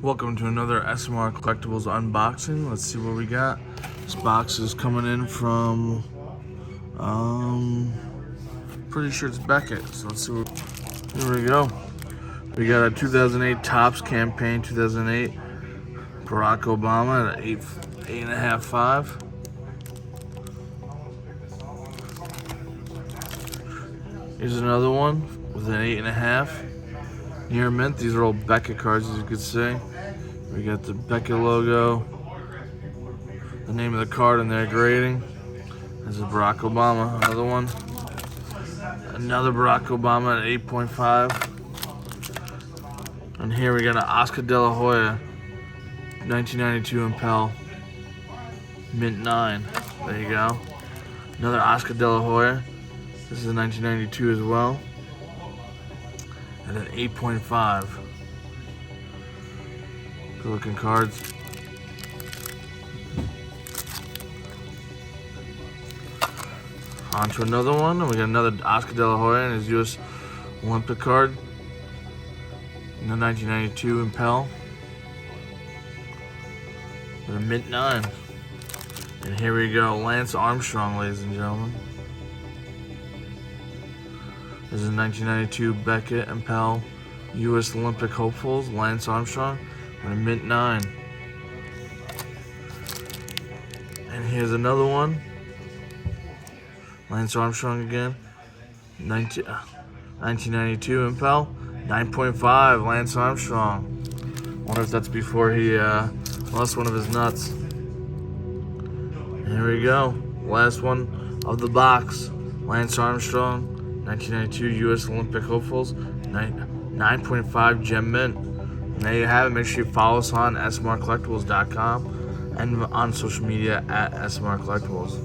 Welcome to another SMR Collectibles unboxing. Let's see what we got. This box is coming in from, pretty sure it's Beckett. So let's see here we go. We got a 2008 Topps campaign, 2008 Barack Obama at 8.5 5. Here's another one with an 8.5. Near mint. These are all Beckett cards, as you can see. We got the Beckett logo, the name of the card, and their grading. This is Barack Obama. Another one. Another Barack Obama at 8.5. And here we got an Oscar de la Hoya, 1992 Impel, mint 9. There you go. Another Oscar de la Hoya. This is a 1992 as well. And an 8.5. Good looking cards. On to another one, and we got another Oscar de la Hoya and his U.S. Olympic card. In the 1992 Impel. With a mint 9. And here we go, Lance Armstrong, ladies and gentlemen. This is 1992 Beckett Impel U.S. Olympic hopefuls, Lance Armstrong, and a mint 9. And here's another one, Lance Armstrong again, 1992 Impel, 9.5, Lance Armstrong. Wonder if that's before he lost one of his nuts. And here we go, last one of the box, Lance Armstrong, 1992 U.S. Olympic hopefuls, 9.5 gem mint. And there you have it. Make sure you follow us on smrcollectibles.com and on social media at SMR Collectibles.